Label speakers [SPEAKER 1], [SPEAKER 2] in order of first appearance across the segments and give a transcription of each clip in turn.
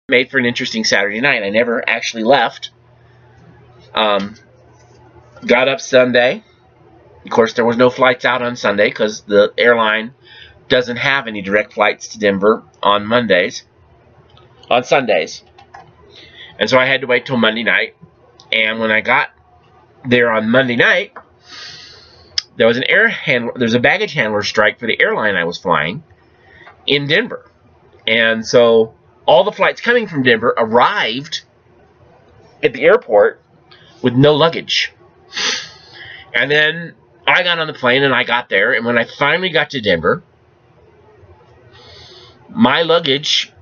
[SPEAKER 1] made for an interesting Saturday night. I never actually left. Got up Sunday. Of course, there was no flights out on Sunday because the airline doesn't have any direct flights to Denver on Sundays. And so I had to wait till Monday night. And when I got there on Monday night, there was a baggage handler strike for the airline I was flying in Denver. And so all the flights coming from Denver arrived at the airport with no luggage. And then I got on the plane and I got there. And when I finally got to Denver, my luggage,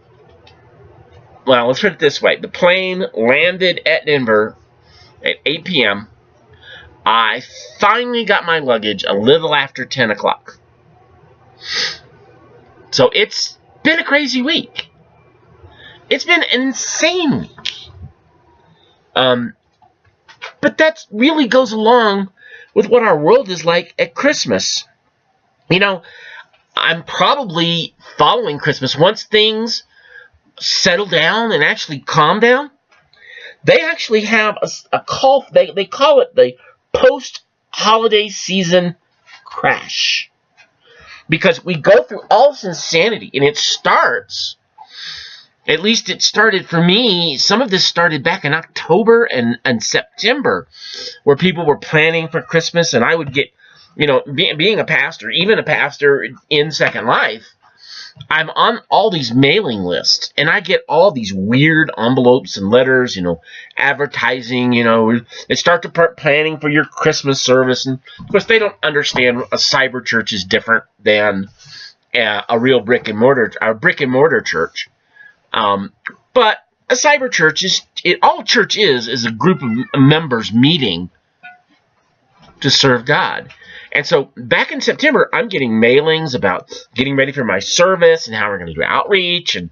[SPEAKER 1] well, let's put it this way. The plane landed at Denver at 8 p.m. I finally got my luggage a little after 10 o'clock. So it's been a crazy week. It's been an insane week. But that really goes along with what our world is like at Christmas. You know, I'm probably following Christmas once things settle down and actually calm down. They actually have a call. They call it the post-holiday season crash, because we go through all this insanity, and it starts. At least it started for me. Some of this started back in October and September, where people were planning for Christmas, and I would get, being a pastor, even a pastor in Second Life, I'm on all these mailing lists, and I get all these weird envelopes and letters, advertising, they start to planning for your Christmas service. And of course, they don't understand a cyber church is different than a real brick and mortar church. But a cyber church all church is a group of members meeting to serve God. And so back in September, I'm getting mailings about getting ready for my service and how we're going to do outreach and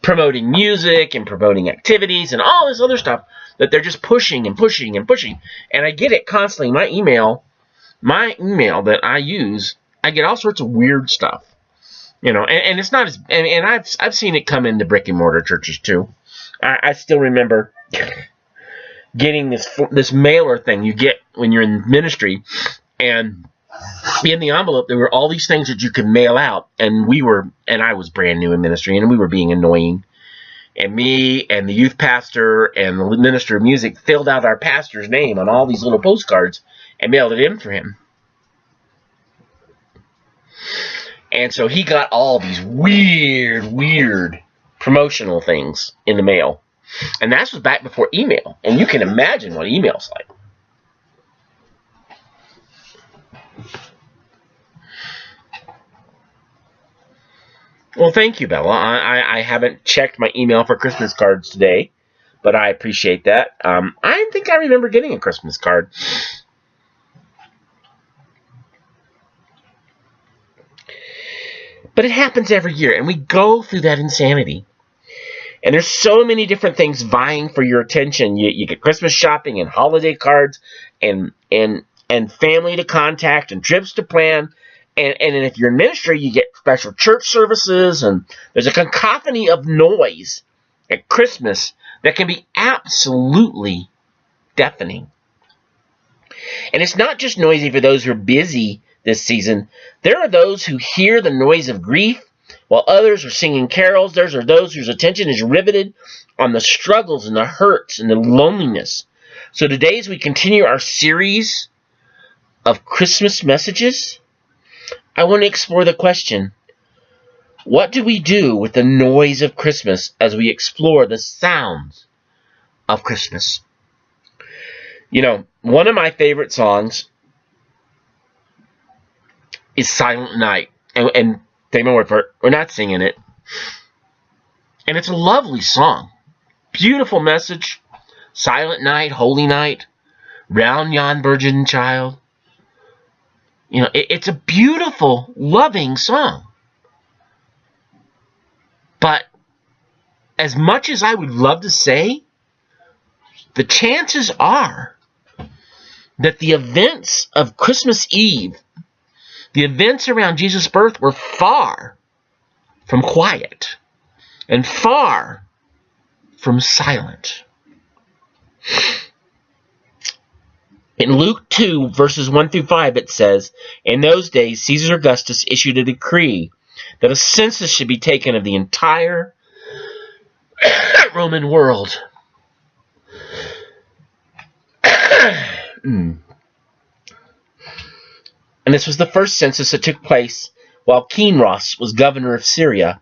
[SPEAKER 1] promoting music and promoting activities and all this other stuff that they're just pushing and pushing and pushing. And I get it constantly. My email that I use, I get all sorts of weird stuff, and it's not as, and I've seen it come into brick and mortar churches too. I still remember getting this mailer thing you get when you're in ministry. And in the envelope, there were all these things that you could mail out. And I was brand new in ministry, and we were being annoying. And me and the youth pastor and the minister of music filled out our pastor's name on all these little postcards and mailed it in for him. And so he got all these weird promotional things in the mail. And that was back before email. And you can imagine what email's like. Well, thank you, Bella. I haven't checked my email for Christmas cards today, but I appreciate that. I think I remember getting a Christmas card. But it happens every year, and we go through that insanity. And there's so many different things vying for your attention. You get Christmas shopping and holiday cards and family to contact and trips to plan. And if you're in ministry, you get special church services, and there's a cacophony of noise at Christmas that can be absolutely deafening. And it's not just noisy for those who are busy this season. There are those who hear the noise of grief, while others are singing carols. There are those whose attention is riveted on the struggles and the hurts and the loneliness. So today, as we continue our series of Christmas messages, I want to explore the question, what do we do with the noise of Christmas as we explore the sounds of Christmas? One of my favorite songs is Silent Night. And take my word for it, we're not singing it. And it's a lovely song. Beautiful message. Silent night, holy night, round yon virgin child. It's a beautiful, loving song. But as much as I would love to say, the chances are that the events of Christmas Eve, the events around Jesus' birth, were far from quiet and far from silent. In Luke 2, verses 1 through 5, it says, "In those days, Caesar Augustus issued a decree that a census should be taken of the entire Roman world." And this was the first census that took place while Quiros was governor of Syria.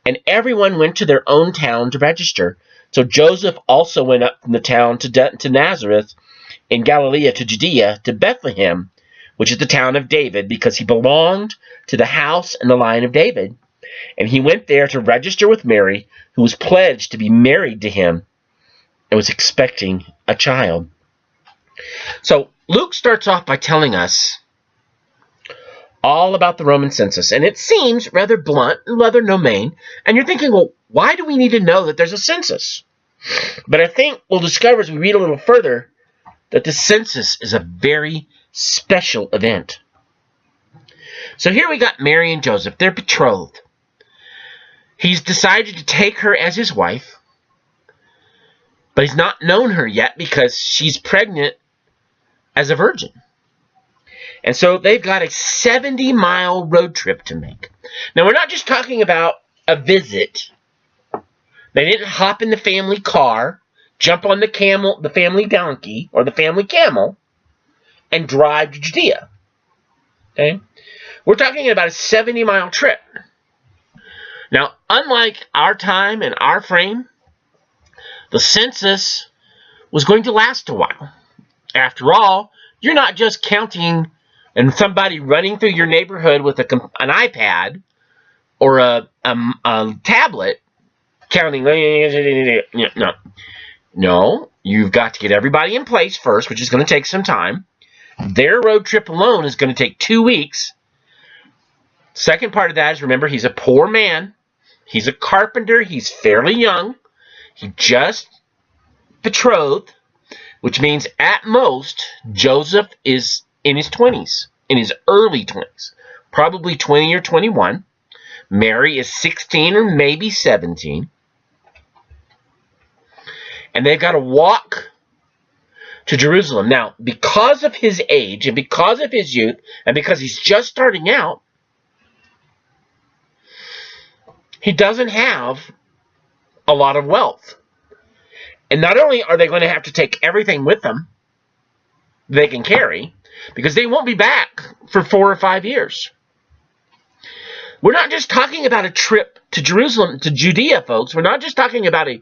[SPEAKER 1] And everyone went to their own town to register. So Joseph also went up from the town to Nazareth in Galilee to Judea to Bethlehem, which is the town of David, because he belonged to the house and the line of David. And he went there to register with Mary, who was pledged to be married to him and was expecting a child. So Luke starts off by telling us all about the Roman census, and it seems rather blunt and rather domain, and you're thinking, well, why do we need to know that there's a census? But I think we'll discover as we read a little further that the census is a very special event. So here we got Mary and Joseph. They're betrothed. He's decided to take her as his wife, but he's not known her yet because she's pregnant as a virgin. And so they've got a 70-mile road trip to make. Now, we're not just talking about a visit. They didn't hop in the family car, jump on the family donkey, or the family camel, and drive to Judea. Okay? We're talking about a 70-mile trip. Now, unlike our time and our frame, the census was going to last a while. After all, you're not just counting and somebody running through your neighborhood with an iPad or a tablet counting. No, you've got to get everybody in place first, which is going to take some time. Their road trip alone is going to take 2 weeks. Second part of that is, remember, he's a poor man. He's a carpenter. He's fairly young. He just betrothed, which means at most Joseph is in his 20s, in his early 20s, probably 20 or 21. Mary is 16 or maybe 17. And they've got to walk to Jerusalem. Now, because of his age and because of his youth and because he's just starting out, he doesn't have a lot of wealth. And not only are they going to have to take everything with them they can carry, because they won't be back for 4 or 5 years. We're not just talking about a trip to Jerusalem, to Judea, folks. We're not just talking about a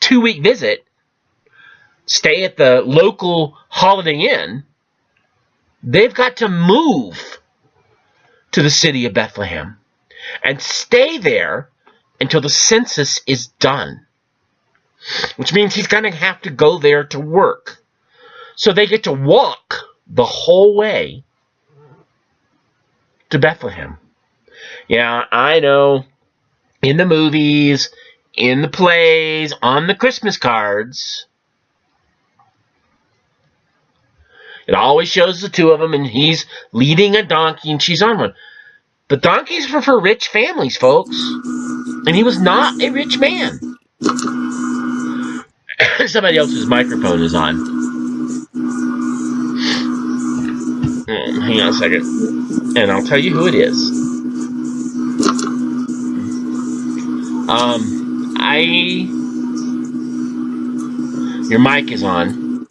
[SPEAKER 1] 2-week visit, stay at the local Holiday Inn. They've got to move to the city of Bethlehem and stay there until the census is done, which means he's going to have to go there to work. So they get to walk the whole way to Bethlehem. Yeah, I know, in the movies, in the plays, on the Christmas cards, it always shows the two of them, and he's leading a donkey and she's on one. But donkeys were for rich families, folks. And he was not a rich man. Somebody else's microphone is on. Hang on a second. And I'll tell you who it is. Your mic is on.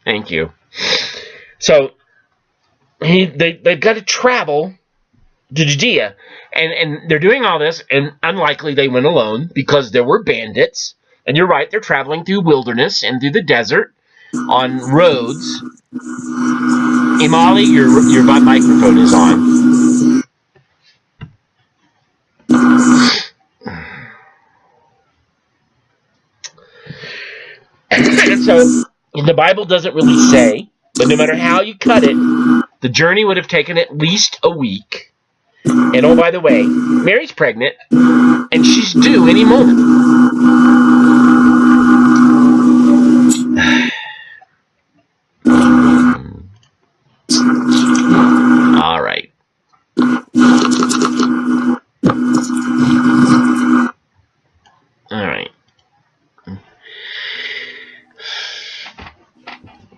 [SPEAKER 1] Thank you. So, they've got to travel to Judea. And they're doing all this, and unlikely they went alone, because there were bandits. And you're right, they're traveling through wilderness and through the desert on roads. Imali, your microphone is on. And so, the Bible doesn't really say, but no matter how you cut it, the journey would have taken at least a week. And oh, by the way, Mary's pregnant, and she's due any moment. All right.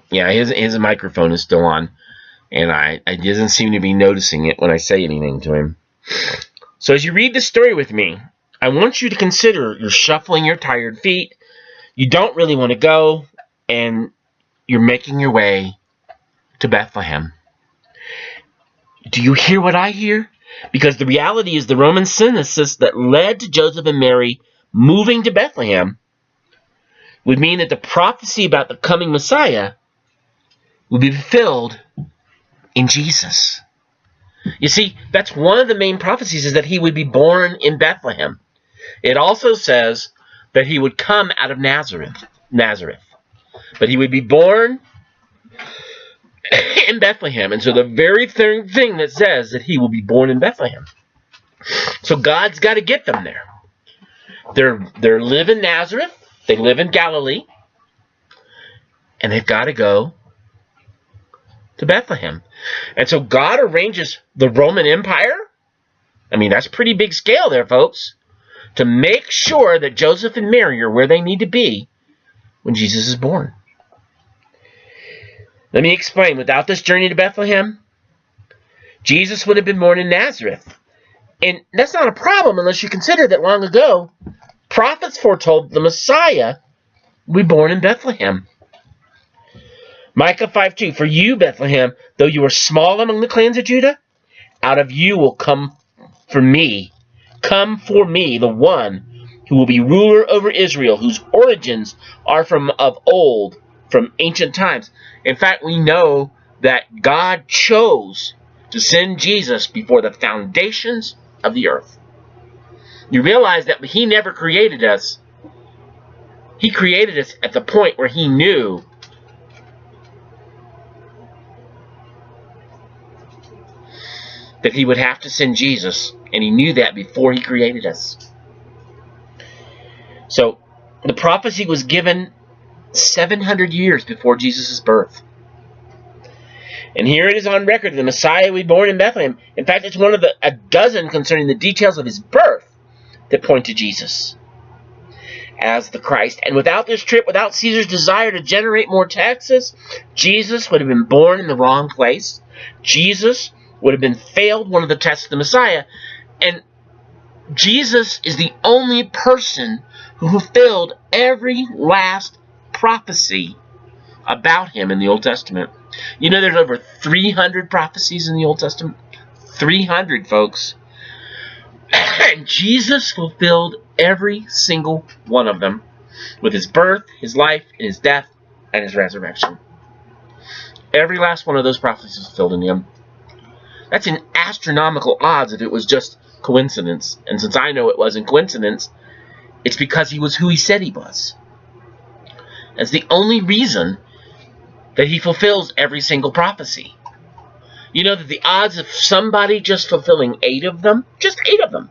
[SPEAKER 1] Yeah, his microphone is still on, and I doesn't seem to be noticing it when I say anything to him. So as you read the story with me, I want you to consider you're shuffling your tired feet. You don't really want to go, and you're making your way to Bethlehem. Do you hear what I hear? Because the reality is the Roman census that led to Joseph and Mary moving to Bethlehem would mean that the prophecy about the coming Messiah would be fulfilled in Jesus. You see, that's one of the main prophecies, is that he would be born in Bethlehem. It also says that he would come out of Nazareth. But he would be born in Bethlehem. And so the very thing that says that he will be born in Bethlehem. So God's got to get them there. They live in Nazareth. They live in Galilee. And they've got to go to Bethlehem. And so God arranges the Roman Empire. I mean, that's pretty big scale there, folks. To make sure that Joseph and Mary are where they need to be when Jesus is born. Let me explain. Without this journey to Bethlehem, Jesus would have been born in Nazareth. And that's not a problem unless you consider that long ago, prophets foretold the Messiah would be born in Bethlehem. Micah 5:2, for you, Bethlehem, though you are small among the clans of Judah, out of you will come for me, the one who will be ruler over Israel, whose origins are from of old, from ancient times. In fact, we know that God chose to send Jesus before the foundations of the earth. You realize that he never created us. He created us at the point where he knew that he would have to send Jesus, and he knew that before he created us. So, the prophecy was given 700 years before Jesus' birth. And here it is on record, the Messiah will be born in Bethlehem. In fact, it's one of a dozen concerning the details of his birth that point to Jesus as the Christ. And without this trip, without Caesar's desire to generate more taxes, Jesus would have been born in the wrong place. Jesus would have been failed one of the tests of the Messiah. And Jesus is the only person who fulfilled every last prophecy about him in the Old Testament. You know, there's over 300 prophecies in the Old Testament. 300, folks. And Jesus fulfilled every single one of them with his birth, his life, and his death, and his resurrection. Every last one of those prophecies was fulfilled in him. That's an astronomical odds if it was just coincidence. And since I know it wasn't coincidence, it's because he was who he said he was. That's the only reason that he fulfills every single prophecy. You know that the odds of somebody just fulfilling 8 of them, just 8 of them,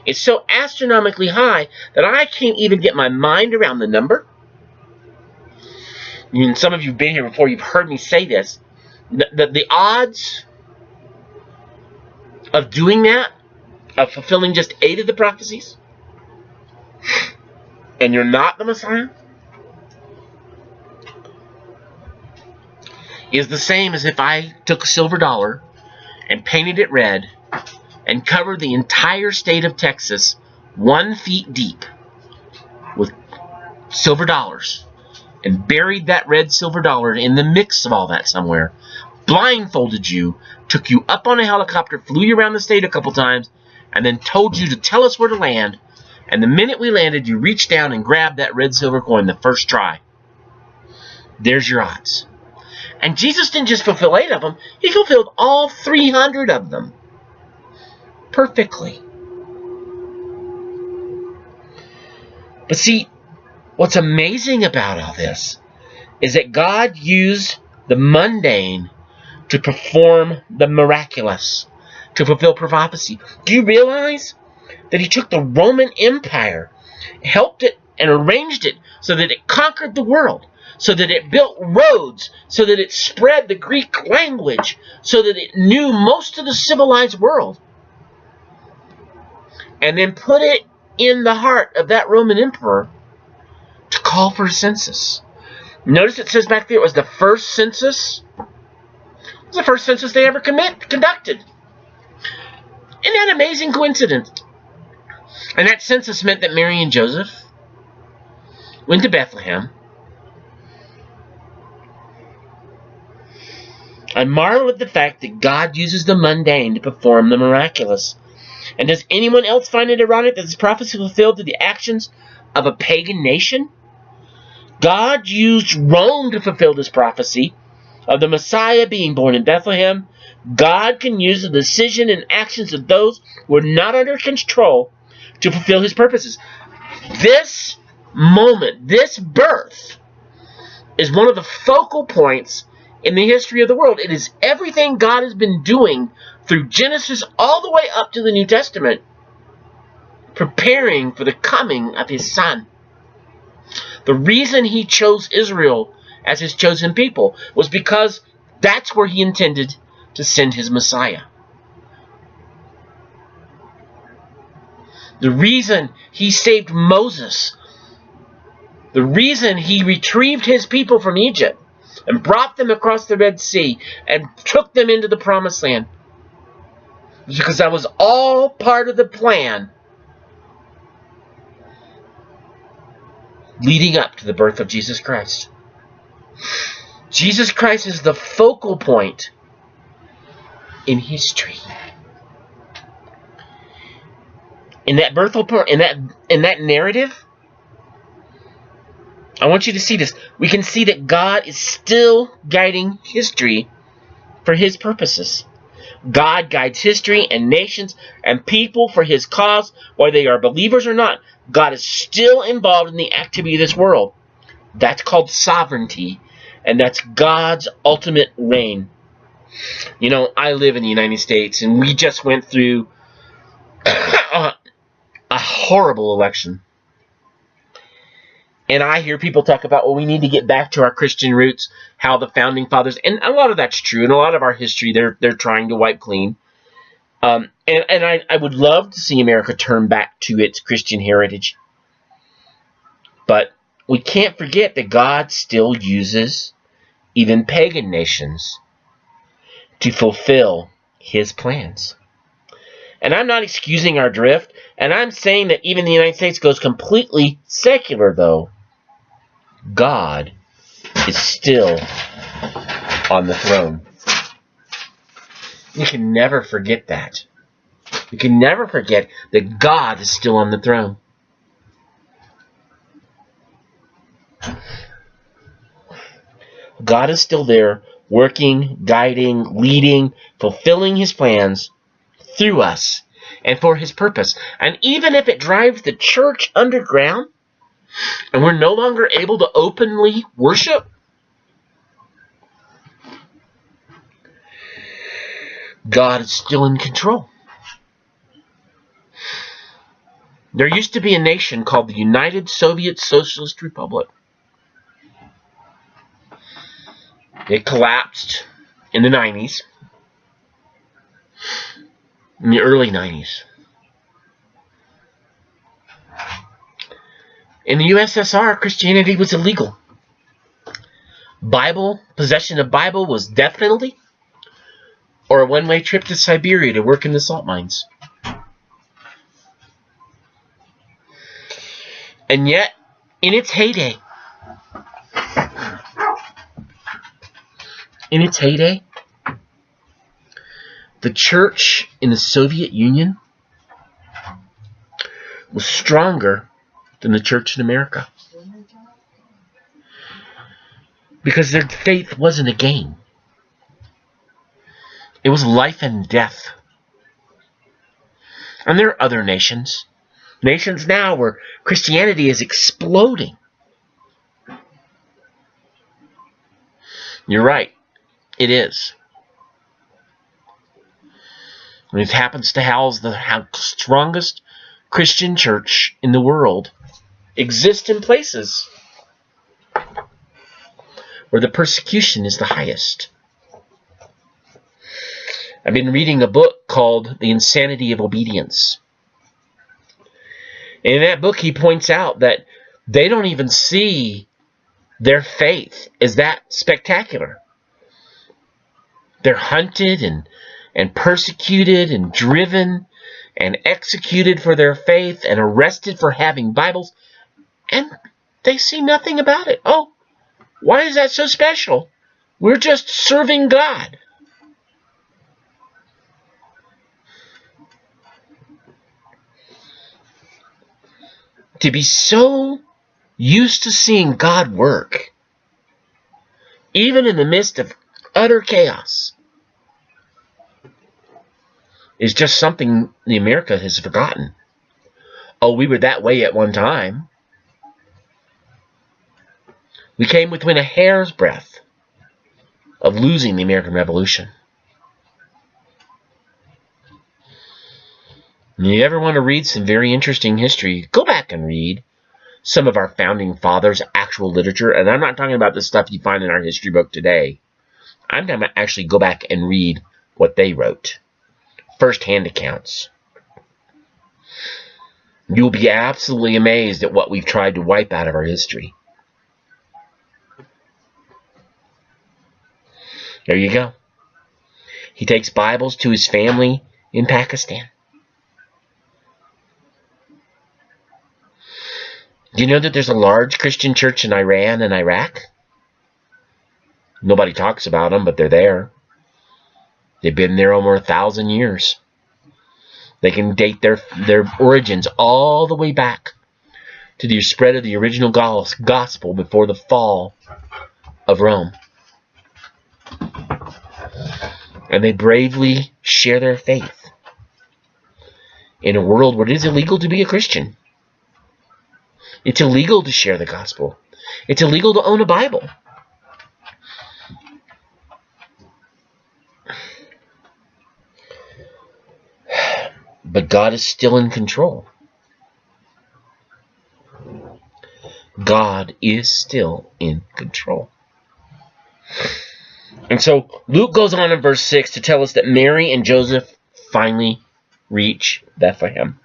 [SPEAKER 1] it's so astronomically high that I can't even get my mind around the number. I mean, some of you have been here before, you've heard me say this. The odds of doing that, of fulfilling just 8 of the prophecies, and you're not the Messiah, is the same as if I took a silver dollar and painted it red and covered the entire state of Texas 1 feet deep with silver dollars and buried that red silver dollar in the mix of all that somewhere, blindfolded you, took you up on a helicopter, flew you around the state a couple times, and then told you to tell us where to land. And the minute we landed, you reached down and grabbed that red silver coin the first try. There's your odds. And Jesus didn't just fulfill 8 of them, he fulfilled all 300 of them perfectly. But see, what's amazing about all this is that God used the mundane to perform the miraculous, to fulfill prophecy. Do you realize that he took the Roman Empire, helped it, and arranged it so that it conquered the world, so that it built roads, so that it spread the Greek language, so that it knew most of the civilized world, and then put it in the heart of that Roman emperor to call for a census. Notice it says back there it was the first census. It was the first census they ever conducted. Isn't that an amazing coincidence? And that census meant that Mary and Joseph went to Bethlehem. I marvel at the fact that God uses the mundane to perform the miraculous. And does anyone else find it ironic that this prophecy was fulfilled through the actions of a pagan nation? God used Rome to fulfill this prophecy of the Messiah being born in Bethlehem. God can use the decision and actions of those who are not under control to fulfill his purposes. This moment, this birth, is one of the focal points in the history of the world. It is everything God has been doing through Genesis all the way up to the New Testament, preparing for the coming of his Son. The reason he chose Israel as his chosen people was because that's where he intended to send his Messiah. The reason he saved Moses, the reason he retrieved his people from Egypt and brought them across the Red Sea and took them into the Promised Land, was because that was all part of the plan leading up to the birth of Jesus Christ. Jesus Christ is the focal point in history. In that birth, in that narrative, I want you to see this. We can see that God is still guiding history for his purposes. God guides history and nations and people for his cause, whether they are believers or not. God is still involved in the activity of this world. That's called sovereignty, and that's God's ultimate reign. You know, I live in the United States, and we just went through a horrible election. And I hear people talk about, well, we need to get back to our Christian roots, how the founding fathers, and a lot of that's true, and a lot of our history they're trying to wipe clean. And I would love to see America turn back to its Christian heritage. But we can't forget that God still uses even pagan nations to fulfill his plans. And I'm not excusing our drift, and I'm saying that even the United States goes completely secular, though. God is still on the throne. We can never forget that. We can never forget that God is still on the throne. God is still there, working, guiding, leading, fulfilling his plans through us and for his purpose. And even if it drives the church underground and we're no longer able to openly worship, God is still in control. There used to be a nation called the United Soviet Socialist Republic. It collapsed in the 90s. In the early 90s. In the USSR, Christianity was illegal. Possession of Bible was death penalty, or a one-way trip to Siberia to work in the salt mines. And yet, in its heyday, the church in the Soviet Union was stronger than the church in America. Because their faith wasn't a game. It was life and death. And there are other nations. Nations now where Christianity is exploding. You're right. It is. And it happens to house the strongest Christian church in the world. Exists in places where the persecution is the highest. I've been reading a book called The Insanity of Obedience. And in that book he points out that they don't even see Their faith is that spectacular. They're hunted and persecuted and driven and executed for their faith and arrested for having Bibles, and they see nothing about it. Oh, why is that so special? We're just serving God. To be so used to seeing God work, even in the midst of utter chaos, is just something the America has forgotten. Oh, we were that way at one time. We came within a hair's breadth of losing the American Revolution. You ever want to read some very interesting history, go back and read some of our founding fathers' actual literature. And I'm not talking about the stuff you find in our history book today. I'm going to actually go back and read what they wrote. First-hand accounts. You'll be absolutely amazed at what we've tried to wipe out of our history. There you go. He takes Bibles to his family in Pakistan. Do you know that there's a large Christian church in Iran and Iraq? Nobody talks about them, but they're there. They've been there over 1,000 years. They can date their origins all the way back to the spread of the original gospel before the fall of Rome. And they bravely share their faith in a world where it is illegal to be a Christian. It's illegal to share the gospel. It's illegal to own a Bible. But God is still in control. God is still in control. And so Luke goes on in verse 6 to tell us that Mary and Joseph finally reach Bethlehem.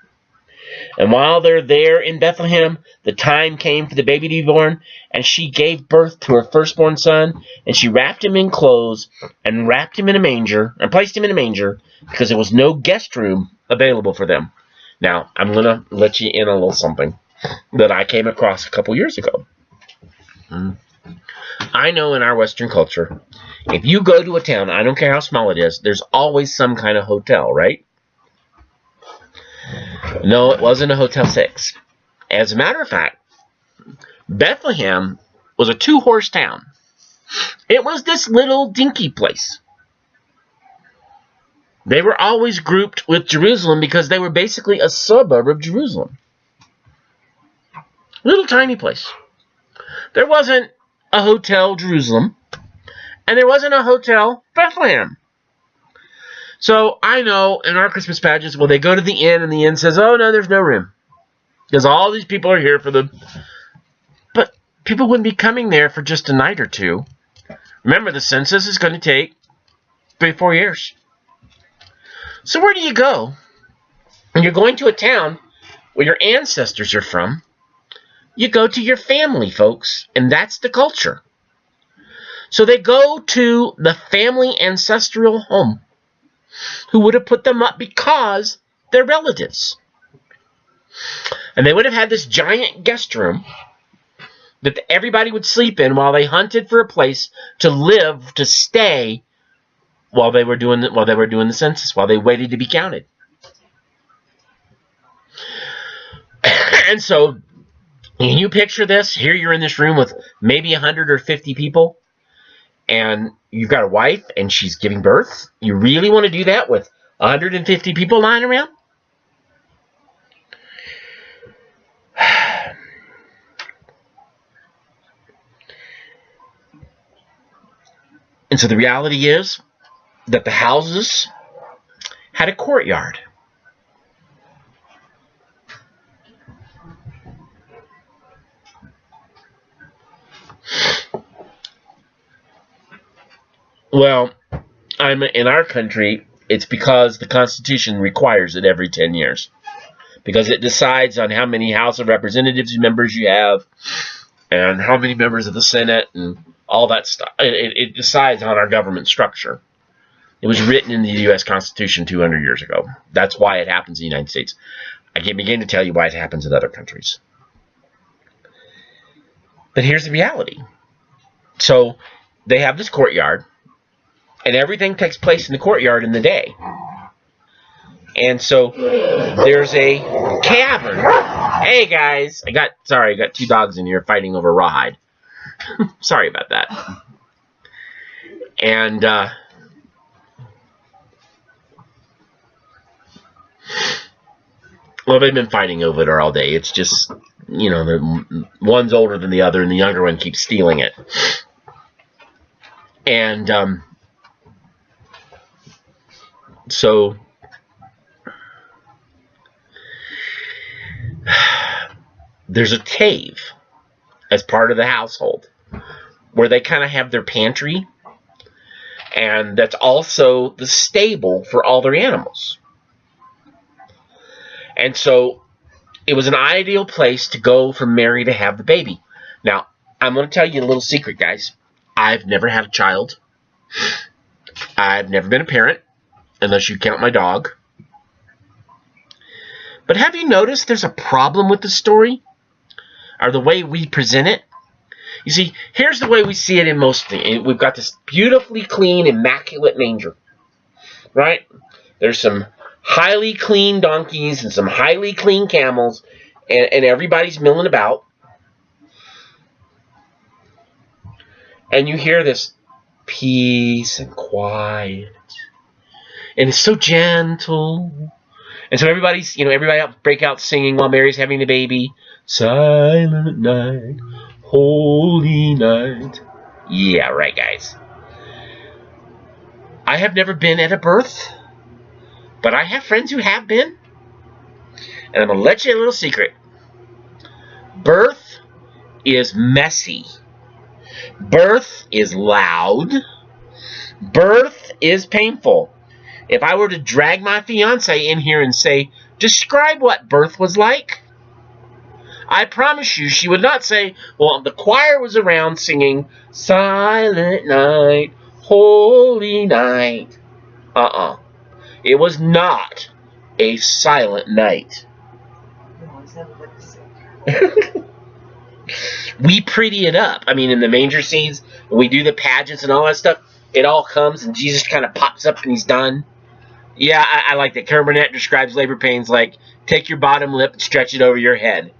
[SPEAKER 1] And while they're there in Bethlehem, the time came for the baby to be born, and she gave birth to her firstborn son, and she wrapped him in clothes and wrapped him in a manger and placed him in a manger because there was no guest room available for them. Now, I'm going to let you in on a little something that I came across a couple years ago. I know in our Western culture, if you go to a town, I don't care how small it is, there's always some kind of hotel, right? No, it wasn't a Hotel 6. As a matter of fact, Bethlehem was a 2-horse town. It was this little dinky place. They were always grouped with Jerusalem because they were basically a suburb of Jerusalem. Little tiny place. There wasn't a Hotel Jerusalem, and there wasn't a Hotel Bethlehem. So I know in our Christmas pageants, well, they go to the inn, and the inn says, oh, no, there's no room. Because all these people are here for the... But people wouldn't be coming there for just a night or two. Remember, the census is going to take 3-4 years. So where do you go? When you're going to a town where your ancestors are from, you go to your family, folks. And that's the culture. So they go to the family ancestral home, who would have put them up because they're relatives. And they would have had this giant guest room that everybody would sleep in while they hunted for a place to live, to stay, while they were doing the census, while they waited to be counted. And so, can you picture this? Here you're in this room with maybe 100 or 50 people, and you've got a wife, and she's giving birth. You really want to do that with 150 people lying around? And so the reality is that the houses had a courtyard. Well, in our country, it's because the Constitution requires it every 10 years. Because it decides on how many House of Representatives members you have, and how many members of the Senate and all that stuff. It decides on our government structure. It was written in the U.S. Constitution 200 years ago. That's why it happens in the United States. I can begin to tell you why it happens in other countries. But here's the reality. So they have this courtyard, and everything takes place in the courtyard in the day. And so there's a cavern. Hey guys, I got two dogs in here fighting over rawhide. Sorry about that. And well, they've been fighting over it all day. It's just, you know, the one's older than the other, and the younger one keeps stealing it. And so there's a cave as part of the household where they kind of have their pantry, and that's also the stable for all their animals. And so it was an ideal place to go for Mary to have the baby. Now, I'm going to tell you a little secret, guys. I've never had a child. I've never been a parent, unless you count my dog. But have you noticed there's a problem with the story? Or the way we present it? You see, here's the way we see it in most things. We've got this beautifully clean, immaculate manger. Right? There's some highly clean donkeys and some highly clean camels, and everybody's milling about. And you hear this peace and quiet. And it's so gentle. And so everybody break out singing while Mary's having the baby. Silent night, holy night. Yeah, right, guys. I have never been at a birth, but I have friends who have been. And I'm going to let you a little secret. Birth is messy. Birth is loud. Birth is painful. If I were to drag my fiance in here and say, describe what birth was like, I promise you she would not say, well, the choir was around singing, Silent Night, Holy Night. It was not a silent night. We pretty it up. I mean, in the manger scenes, when we do the pageants and all that stuff, it all comes and Jesus kind of pops up and he's done. Yeah, I like that. Carol Burnett describes labor pains like, take your bottom lip and stretch it over your head.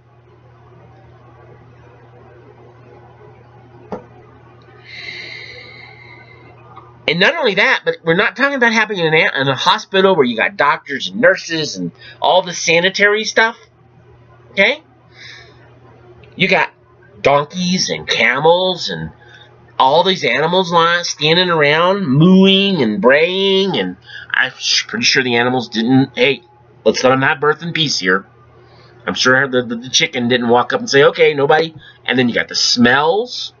[SPEAKER 1] And not only that, but we're not talking about happening in a hospital where you got doctors and nurses and all the sanitary stuff. Okay? You got donkeys and camels and all these animals standing around, mooing and braying, and I'm pretty sure the animals didn't, hey, let's let them have birth in peace here. I'm sure the chicken didn't walk up and say, okay, nobody. And then you got the smells.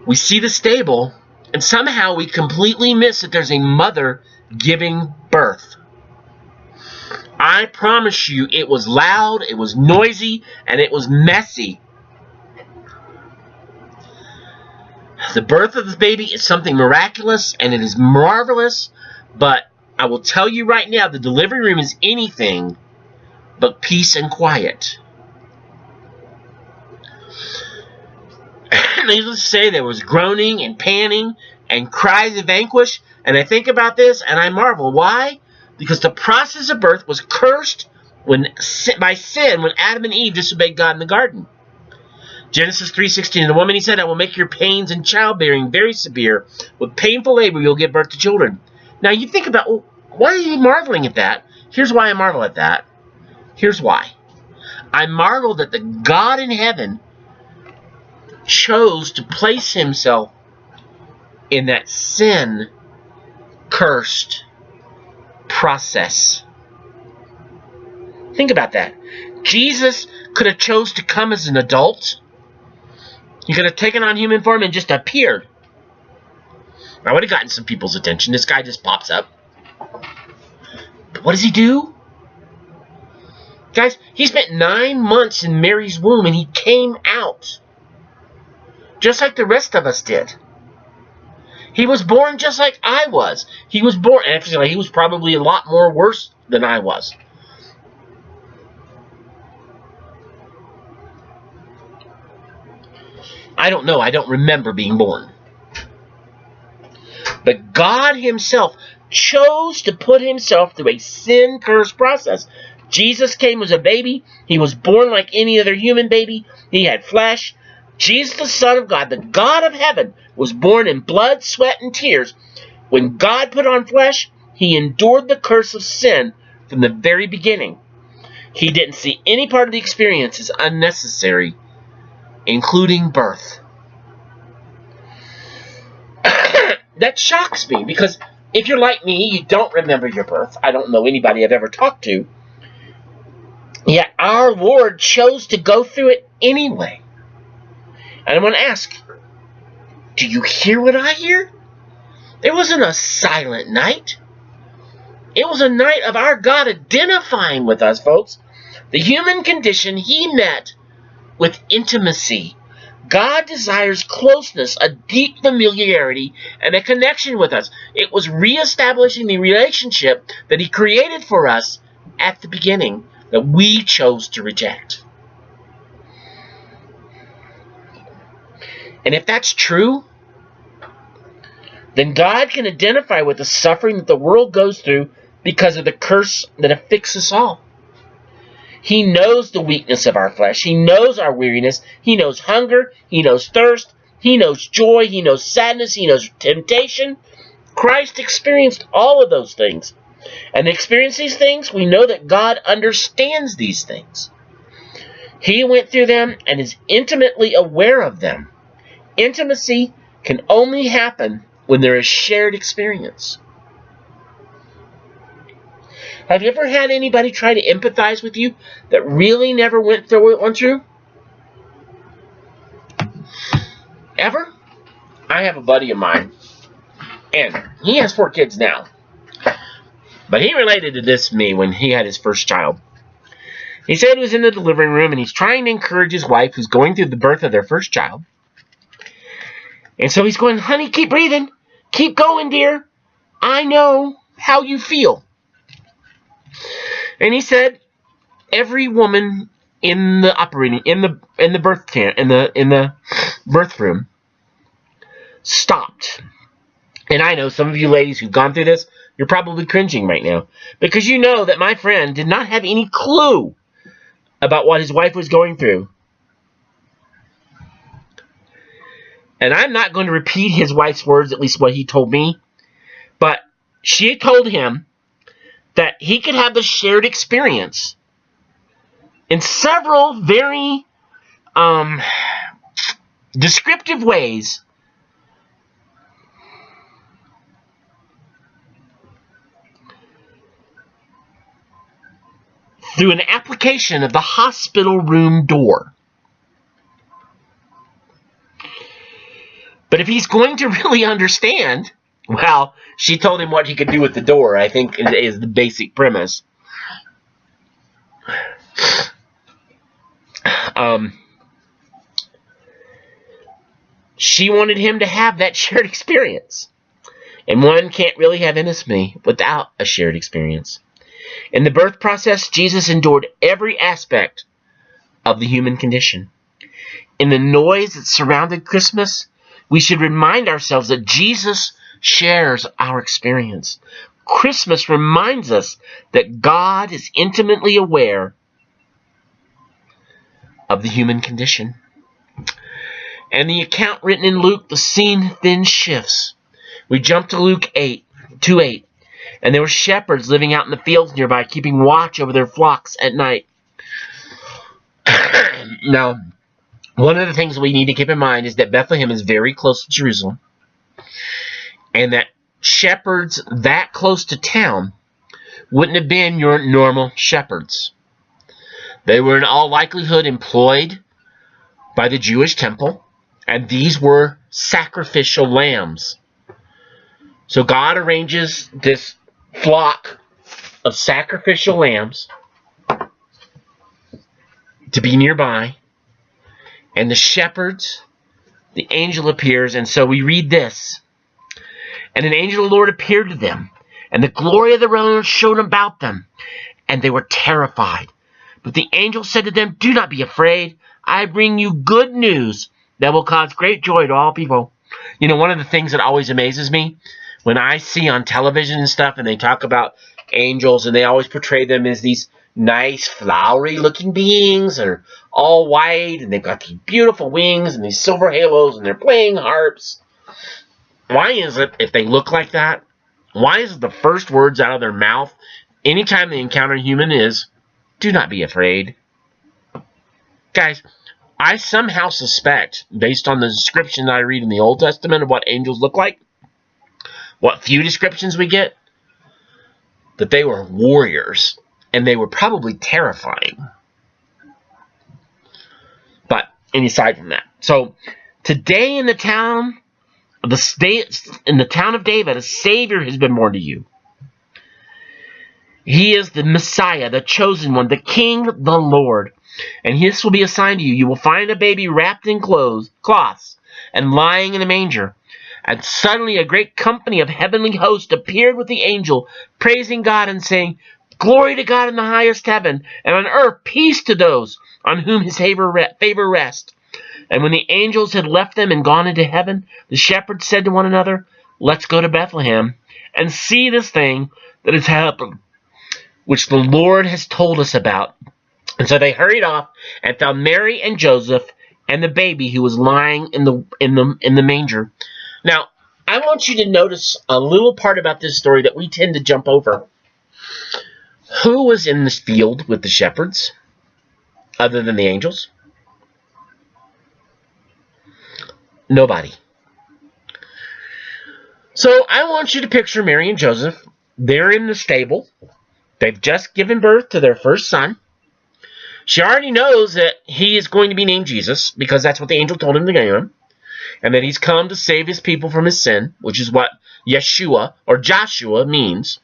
[SPEAKER 1] We see the stable, and somehow we completely miss that there's a mother giving birth. I promise you, it was loud, it was noisy, and it was messy. The birth of the baby is something miraculous, and it is marvelous, but I will tell you right now, the delivery room is anything but peace and quiet. Needless to say, there was groaning and panting and cries of anguish, and I think about this and I marvel. Why? Because the process of birth was cursed by sin when Adam and Eve disobeyed God in the garden. Genesis 3:16, the woman, he said, I will make your pains in childbearing very severe. With painful labor, you'll give birth to children. Now, you think about, well, why are you marveling at that? Here's why I marvel at that. Here's why. I marvel that the God in heaven chose to place himself in that sin-cursed process. Think about that. Jesus could have chose to come as an adult. He could have taken on human form and just appeared. I would have gotten some people's attention. This guy just pops up. But what does he do? Guys, he spent 9 months in Mary's womb and he came out. Just like the rest of us did. He was born just like I was. He was born, actually, he was probably a lot more worse than I was. I don't know. I don't remember being born. But God himself chose to put himself through a sin-cursed process. Jesus came as a baby. He was born like any other human baby. He had flesh. Jesus, the Son of God, the God of heaven, was born in blood, sweat, and tears. When God put on flesh, he endured the curse of sin from the very beginning. He didn't see any part of the experience as unnecessary, including birth. That shocks me, because if you're like me, you don't remember your birth. I don't know anybody I've ever talked to. Yet our Lord chose to go through it anyway. And I want to ask, do you hear what I hear? It wasn't a silent night. It was a night of our God identifying with us, folks. The human condition he met with intimacy. God desires closeness, a deep familiarity, and a connection with us. It was reestablishing the relationship that he created for us at the beginning that we chose to reject. And if that's true, then God can identify with the suffering that the world goes through because of the curse that afflicts us all. He knows the weakness of our flesh. He knows our weariness. He knows hunger. He knows thirst. He knows joy. He knows sadness. He knows temptation. Christ experienced all of those things. And to experience these things, we know that God understands these things. He went through them and is intimately aware of them. Intimacy can only happen when there is shared experience. Have you ever had anybody try to empathize with you that really never went through what it went through? Ever? I have a buddy of mine, and he has 4 kids now. But he related to this to me when he had his first child. He said he was in the delivery room, and he's trying to encourage his wife, who's going through the birth of their first child. And so he's going, honey, keep breathing. Keep going, dear. I know how you feel. And he said, every woman in the birth room stopped. And I know some of you ladies who've gone through this, you're probably cringing right now, because you know that my friend did not have any clue about what his wife was going through. And I'm not going to repeat his wife's words, at least what he told me, but she told him that he could have the shared experience in several very descriptive ways through an application of the hospital room door. But if he's going to really understand, well, she told him what he could do with the door, I think is the basic premise. She wanted him to have that shared experience. And one can't really have intimacy without a shared experience. In the birth process, Jesus endured every aspect of the human condition. In the noise that surrounded Christmas, we should remind ourselves that Jesus shares our experience. Christmas reminds us that God is intimately aware of the human condition. And the account written in Luke, the scene then shifts. We jump to Luke 2:8. And there were shepherds living out in the fields nearby, keeping watch over their flocks at night. Now, one of the things we need to keep in mind is that Bethlehem is very close to Jerusalem, and that shepherds that close to town wouldn't have been your normal shepherds. They were in all likelihood employed by the Jewish temple, and these were sacrificial lambs. So God arranges this flock of sacrificial lambs to be nearby. And the shepherds, the angel appears, and so we read this. And an angel of the Lord appeared to them, and the glory of the Lord shone about them, and they were terrified. But the angel said to them, "Do not be afraid. I bring you good news that will cause great joy to all people." You know, one of the things that always amazes me, when I see on television and stuff, and they talk about angels, and they always portray them as these nice, flowery-looking beings that are all white, and they've got these beautiful wings and these silver halos, and they're playing harps. Why is it, if they look like that, why is it the first words out of their mouth anytime they encounter a human is, "Do not be afraid"? Guys, I somehow suspect, based on the description that I read in the Old Testament of what angels look like, what few descriptions we get, that they were warriors, and they were probably terrifying. But, aside from that, so today in the town of David, a Savior has been born to you. He is the Messiah, the chosen one, the King, the Lord. And this will be a sign to you. You will find a baby wrapped in cloths and lying in a manger. And suddenly a great company of heavenly hosts appeared with the angel, praising God and saying, "Glory to God in the highest heaven, and on earth peace to those on whom his favor rests." And when the angels had left them and gone into heaven, the shepherds said to one another, "Let's go to Bethlehem and see this thing that has happened, which the Lord has told us about." And so they hurried off and found Mary and Joseph and the baby who was lying in the manger. Now, I want you to notice a little part about this story that we tend to jump over. Who was in this field with the shepherds, other than the angels? Nobody. So I want you to picture Mary and Joseph. They're in the stable. They've just given birth to their first son. She already knows that he is going to be named Jesus, because that's what the angel told him to name him, and that he's come to save his people from his sin, which is what Yeshua or Joshua means.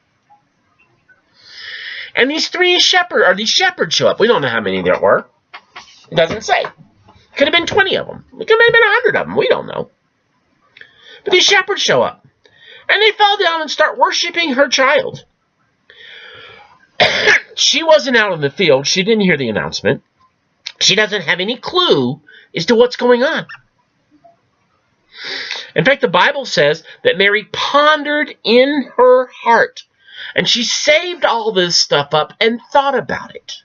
[SPEAKER 1] And these shepherds show up. We don't know how many there were. It doesn't say. Could have been 20 of them. It could have been 100 of them. We don't know. But these shepherds show up. And they fall down and start worshiping her child. She wasn't out in the field. She didn't hear the announcement. She doesn't have any clue as to what's going on. In fact, the Bible says that Mary pondered in her heart. And she saved all this stuff up and thought about it.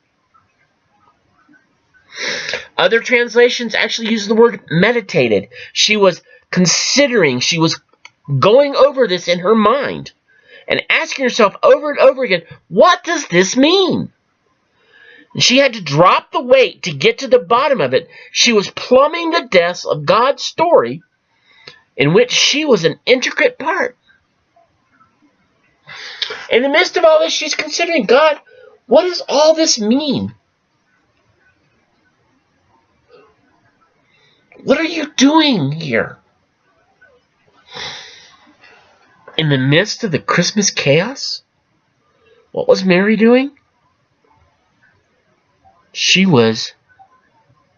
[SPEAKER 1] Other translations actually use the word meditated. She was considering, she was going over this in her mind and asking herself over and over again, what does this mean? And she had to drop the weight to get to the bottom of it. She was plumbing the depths of God's story in which she was an intricate part. In the midst of all this, she's considering, God, what does all this mean? What are you doing here? In the midst of the Christmas chaos, what was Mary doing? She was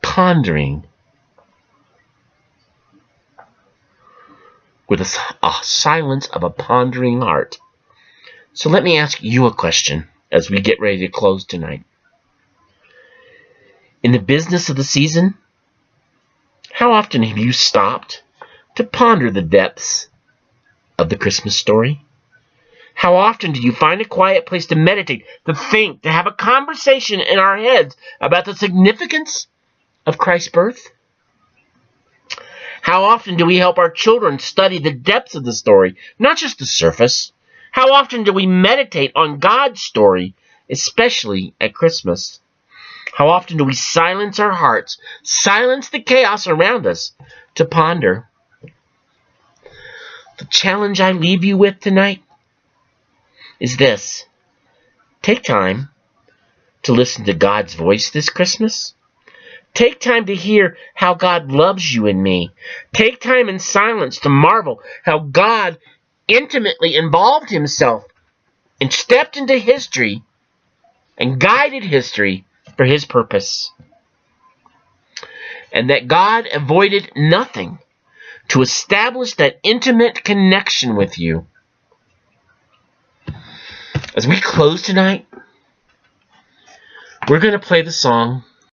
[SPEAKER 1] pondering with a silence of a pondering heart. So let me ask you a question as we get ready to close tonight. In the business of the season, how often have you stopped to ponder the depths of the Christmas story? How often do you find a quiet place to meditate, to think, to have a conversation in our heads about the significance of Christ's birth? How often do we help our children study the depths of the story, not just the surface? How often do we meditate on God's story, especially at Christmas? How often do we silence our hearts, silence the chaos around us, to ponder? The challenge I leave you with tonight is this. Take time to listen to God's voice this Christmas. Take time to hear how God loves you and me. Take time in silence to marvel how God intimately involved himself and stepped into history and guided history for his purpose. and that God avoided nothing to establish that intimate connection with you. As we close tonight, we're going to play the song